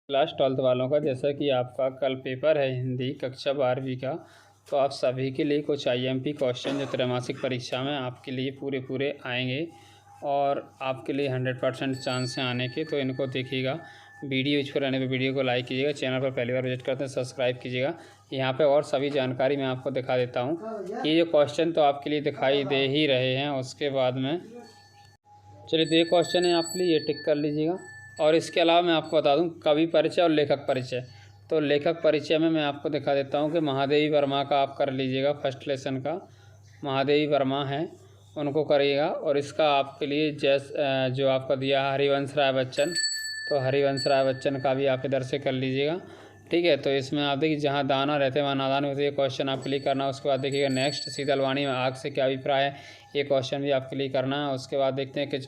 Class 12th वालों का, जैसा कि आपका कल पेपर है हिंदी कक्षा 12वीं का, तो आप सभी के लिए कुछ आईएमपी क्वेश्चन जो त्रैमासिक परीक्षा में आपके लिए पूरे आएंगे और आपके लिए 100% चांस हैं आने के। तो इनको देखिएगा। वीडियो इस पर रहने पर वीडियो को लाइक कीजिएगा। चैनल पर पहली बार विजिट करते हैं सब्सक्राइब कीजिएगा। यहाँ पे और सभी जानकारी मैं आपको दिखा देता हूँ। ये जो क्वेश्चन तो आपके लिए दिखाई दे ही रहे हैं। उसके बाद में चलिए, तो ये क्वेश्चन है आपके लिए, ये टिक कर लीजिएगा। और इसके अलावा मैं आपको बता दूं कवि परिचय और लेखक परिचय। तो लेखक परिचय में मैं आपको दिखा देता हूं कि महादेवी वर्मा का आप कर लीजिएगा। फर्स्ट लेसन का महादेवी वर्मा है, उनको करिएगा। और इसका आपके लिए जो आपका दिया हरिवंश राय बच्चन, तो हरिवंश राय बच्चन का भी आप इधर से कर लीजिएगा। ठीक है, तो इसमें आप देखिए, जहाँ दाना रहते वहाँ नादान होते, ये क्वेश्चन आप क्लिक करना। उसके बाद देखिएगा नेक्स्ट, शीतलवाणी में आग से क्या अभिप्राय है, ये क्वेश्चन भी आप क्लिक करना है। उसके बाद देखते हैं कि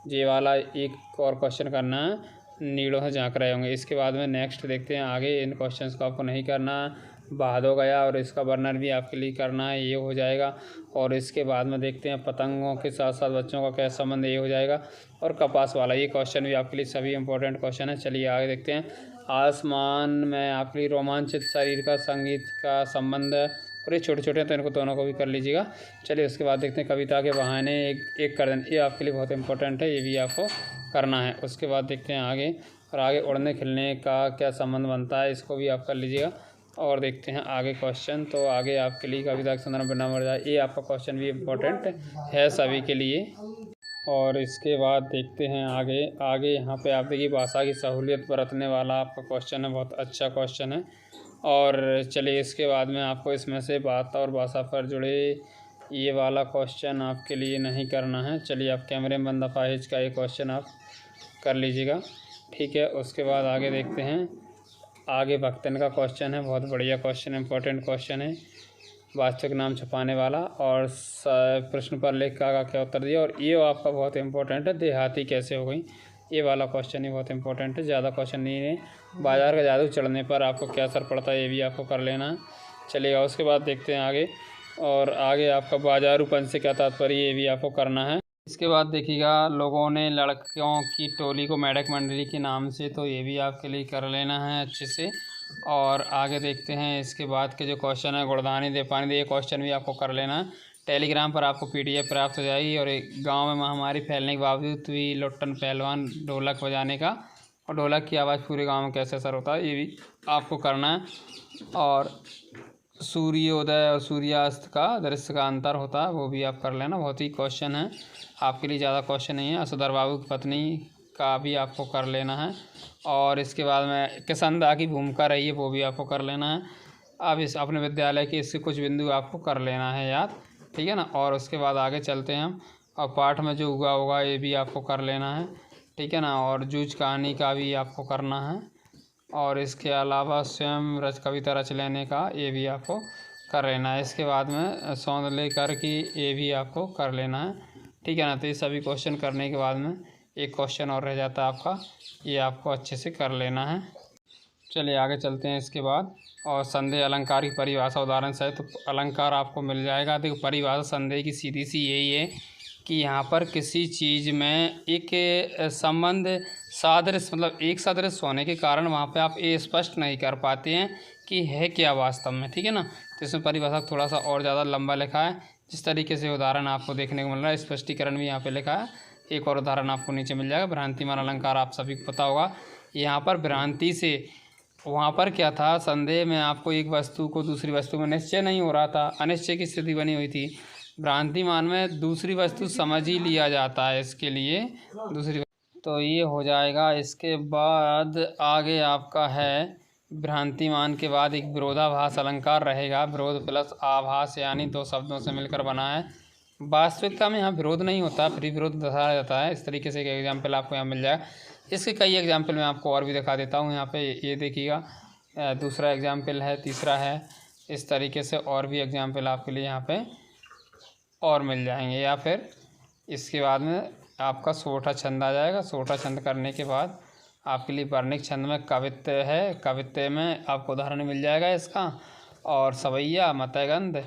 ये वाला एक और क्वेश्चन करना है, नीड़ों से झाँक रहे होंगे। इसके बाद में नेक्स्ट देखते हैं आगे। इन क्वेश्चंस को आपको नहीं करना है। बहादो गया और इसका वर्णन भी आपके लिए करना है, ये हो जाएगा। और इसके बाद में देखते हैं पतंगों के साथ साथ बच्चों का क्या संबंध, ये हो जाएगा। और कपास वाला, ये क्वेश्चन भी आपके लिए सभी इंपॉर्टेंट क्वेश्चन है। चलिए आगे देखते हैं। आसमान में आपके लिए रोमांचित शरीर का संगीत का संबंध है, और ये छोटे छोटे हैं तो इनको दोनों को भी कर लीजिएगा। चलिए उसके बाद देखते हैं कविता के बहाने एक कर दें, ये आपके लिए बहुत इंपॉर्टेंट है, ये भी आपको करना है। उसके बाद देखते हैं आगे, और आगे उड़ने खिलने का क्या संबंध बनता है, इसको भी आप कर लीजिएगा। और देखते हैं आगे क्वेश्चन। तो आगे आपके लिए कविता के संदर्भ बिना मर जाए, ये आपका क्वेश्चन भी इम्पोर्टेंट है सभी के लिए। और इसके बाद देखते हैं आगे यहाँ पे आप देखिए, भाषा की सहूलियत बरतने वाला आपका क्वेश्चन है, बहुत अच्छा क्वेश्चन है। और चलिए इसके बाद में आपको इसमें से वार्ता और भाषा पर जुड़े ये वाला क्वेश्चन आपके लिए नहीं करना है। चलिए आप कैमरे में बंद अपाहिज का ये क्वेश्चन आप कर लीजिएगा। ठीक है, उसके बाद आगे देखते हैं। आगे भक्तन का क्वेश्चन है, बहुत बढ़िया क्वेश्चन, इंपॉर्टेंट क्वेश्चन है। वास्तविक नाम छुपाने वाला, और प्रश्न पर लेखिका का क्या उत्तर दिया। और ये आपका बहुत इंपॉर्टेंट है, देहाती कैसे हो गई, ये वाला क्वेश्चन ही बहुत इंपॉर्टेंट है, ज़्यादा क्वेश्चन नहीं है। बाजार का जादू चढ़ने पर आपको क्या असर पड़ता है, ये भी आपको कर लेना है। चलिएगा, उसके बाद देखते हैं आगे। और आगे आपका बाजारूपन से क्या तात्पर्य, ये भी आपको करना है। इसके बाद देखिएगा, लोगों ने लड़कियों की टोली को मेढक मंडली के नाम से, तो ये भी आपके लिए कर लेना है अच्छे से। और आगे देखते हैं इसके बाद के जो क्वेश्चन है, गुड़धानी दे पानी दे, ये क्वेश्चन भी आपको कर लेना है। टेलीग्राम पर आपको पीडीएफ प्राप्त हो जाएगी। और एक गांव में महामारी फैलने के बावजूद भी लुट्टन पहलवान ढोलक बजाने का, और ढोलक की आवाज़ पूरे गांव में कैसे असर होता है, ये भी आपको करना है। और सूर्योदय और सूर्यास्त का दृश्य का अंतर होता है, वो भी आप कर लेना। बहुत ही क्वेश्चन है आपके लिए, ज़्यादा क्वेश्चन नहीं है। असुदर बाबू की पत्नी का भी आपको कर लेना है। और इसके बाद में किसंदा की भूमिका रही है, वो भी आपको कर लेना है। अब इस अपने विद्यालय के इससे कुछ बिंदु आपको कर लेना है याद, ठीक है ना। और उसके बाद आगे चलते हैं हम। और पाठ में जो हुआ होगा ये भी आपको कर लेना है, ठीक है ना। और जूझ कहानी का भी आपको करना है। और इसके अलावा स्वयं कविता रच लेने का, ये भी आपको कर लेना है। इसके बाद में सौंद लेकर की, ये भी आपको कर लेना है, ठीक है ना। तो ये सभी क्वेश्चन करने के बाद में एक क्वेश्चन और रह जाता है आपका, ये आपको अच्छे से कर लेना है। चलिए आगे चलते हैं इसके बाद। और संदेह अलंकार की परिभाषा उदाहरण से, तो अलंकार आपको मिल जाएगा। देखो, परिभाषा संदेह की सीधी सी यही है कि यहाँ पर किसी चीज़ में एक संबंध सादृश्य, मतलब एक सादृश्य होने के कारण वहाँ पे आप ये स्पष्ट नहीं कर पाते हैं कि है क्या वास्तव में, ठीक है ना। तो इसमें परिभाषा थोड़ा सा और ज़्यादा लंबा लिखा है। जिस तरीके से उदाहरण आपको देखने को मिल रहा है, स्पष्टीकरण भी यहाँ पे लिखा है। एक और उदाहरण आपको नीचे मिल जाएगा। भ्रांतिमान अलंकार आप सभी को पता होगा। यहाँ पर भ्रांति से, वहाँ पर क्या था, संदेह में आपको एक वस्तु को दूसरी वस्तु में निश्चय नहीं हो रहा था, अनिश्चय की स्थिति बनी हुई थी। भ्रांतिमान में दूसरी वस्तु समझ ही लिया जाता है, इसके लिए दूसरी, तो ये हो जाएगा। इसके बाद आगे आपका है, भ्रांतिमान के बाद एक विरोधाभास अलंकार रहेगा। विरोध प्लस आभास, यानी दो शब्दों से मिलकर बना है। वास्तविकता में यहाँ विरोध नहीं होता, फिर विरोध दर्शाया जाता है। इस तरीके से एक एग्जाम्पल आपको यहाँ मिल जाएगा। इसके कई एग्जाम्पल मैं आपको और भी दिखा देता हूँ। यहाँ पे ये देखिएगा, दूसरा एग्जाम्पल है, तीसरा है। इस तरीके से और भी एग्जाम्पल आपके लिए यहाँ पे और मिल जाएंगे। या फिर इसके बाद में आपका सोठा छंद आ जाएगा। सोठा छंद करने के बाद आपके लिए वर्णिक छंद में कवित्व है। कवित्व में आपको उदाहरण मिल जाएगा इसका। और सवैया, मतयगंध,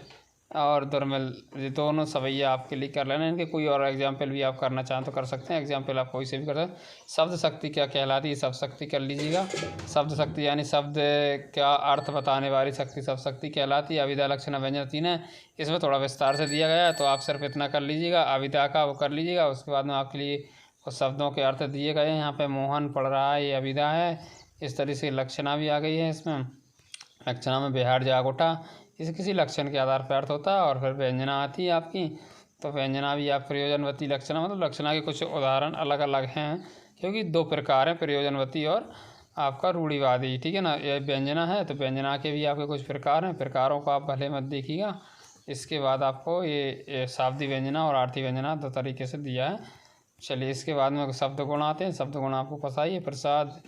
और दुर्मिल, ये दोनों सवैया आपके लिए कर लेना। इनके कोई और एग्जाम्पल भी आप करना चाहें तो कर सकते हैं, एग्जाम्पल आप कोई से भी कर सकते हैं। शब्द शक्ति क्या कहलाती है, शब्द शक्ति कर लीजिएगा। शब्द शक्ति यानी शब्द का अर्थ बताने वाली शक्ति शब्द शक्ति कहलाती है। अभिधा लक्षण व्यंजन 3 है, इसमें थोड़ा विस्तार से दिया गया है, तो आप सिर्फ इतना कर लीजिएगा, अभिधा का वो कर लीजिएगा। उसके बाद में आपके लिए कुछ शब्दों के अर्थ दिए गए हैं। यहाँ पे मोहन पढ़ रहा है, ये अभिधा है। इस तरह से लक्षणा भी आ गई है इसमें। लक्षणा में बिहार जाग उठा, इसे किसी लक्षण के आधार पर अर्थ होता है। और फिर व्यंजना आती है आपकी, तो व्यंजना भी आप प्रयोजनवती लक्षणा, मतलब लक्षणा के कुछ उदाहरण अलग अलग हैं, क्योंकि 2 प्रकार हैं, प्रयोजनवती और आपका रूढ़िवादी, ठीक है ना। ये व्यंजना है तो व्यंजना के भी आपके कुछ प्रकार हैं, प्रकारों को आप भले मत देखिएगा। इसके बाद आपको ये शाब्दिक व्यंजना और आर्थी व्यंजना 2 तरीके से दिया है। चलिए, इसके बाद में शब्द गुण आते हैं। शब्द गुण आपको पता ही है, प्रसाद,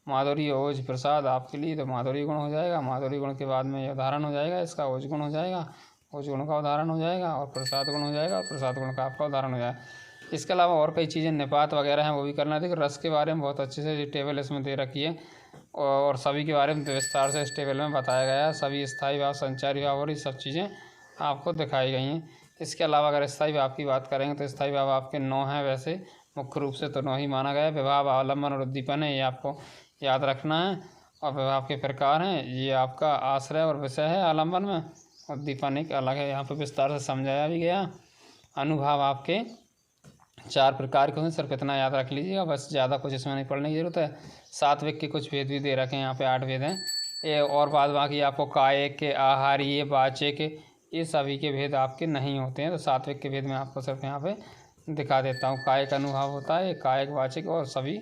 माधुरी, ओज, प्रसाद आपके लिए तो माधुरी गुण हो जाएगा। माधुरी गुण के बाद में उदाहरण हो जाएगा इसका, ओज गुण हो जाएगा, ओज गुण का उदाहरण हो जाएगा, और प्रसाद गुण हो जाएगा, और प्रसाद गुण का आपका उदाहरण हो जाएगा। इसके अलावा और कई चीज़ें निपात वगैरह हैं, वो भी करना। देखिए, रस के बारे में बहुत अच्छे से टेबल इसमें दे रखी है, और सभी के बारे में विस्तार से इस टेबल में बताया गया है। सभी स्थायी भाव, संचारी भाव और ये सब चीज़ें आपको दिखाई गई हैं। इसके अलावा अगर स्थायी भाव की बात करेंगे तो स्थायी भाव आपके 9 हैं, वैसे मुख्य रूप से तो 9 ही माना गया है। विभाव, अवलंबन और उद्दीपन है, ये आपको याद रखना है। और विभाव के प्रकार हैं, ये आपका आश्रय और विषय है आलम्बन में, उद्दीपन एक अलग है, यहाँ पर विस्तार से समझाया भी गया। अनुभाव आपके 4 प्रकार के होते हैं, सिर्फ इतना याद रख लीजिएगा बस, ज़्यादा कुछ इसमें नहीं पढ़ने की जरूरत है। सात्विक के कुछ भेद भी दे रखे हैं, यहाँ पे 8 भेद हैं ये, और बाद बाकी आपको कायिक के, आहारीय, वाचिक, ये सभी के भेद आपके नहीं होते हैं। तो सात्विक के भेद में आपको सिर्फ यहाँ पे दिखा देता हूँ। कायिक अनुभाव होता है, कायिक, वाचिक और सभी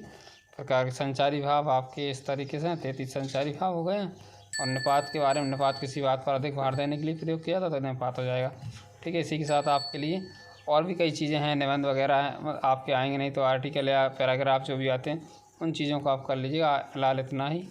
प्रकार के। संचारी भाव आपके इस तरीके से 33 संचारी भाव हो गए हैं। और निपात के बारे में, निपात किसी बात पर अधिक भार देने के लिए प्रयोग किया था तो निपात हो जाएगा, ठीक है। इसी के साथ आपके लिए और भी कई चीज़ें हैं, निबंध वगैरह हैं आपके आएंगे, नहीं तो आर्टिकल या पैराग्राफ जो भी आते हैं उन चीज़ों को आप कर लीजिएगा। फिलहाल इतना ही।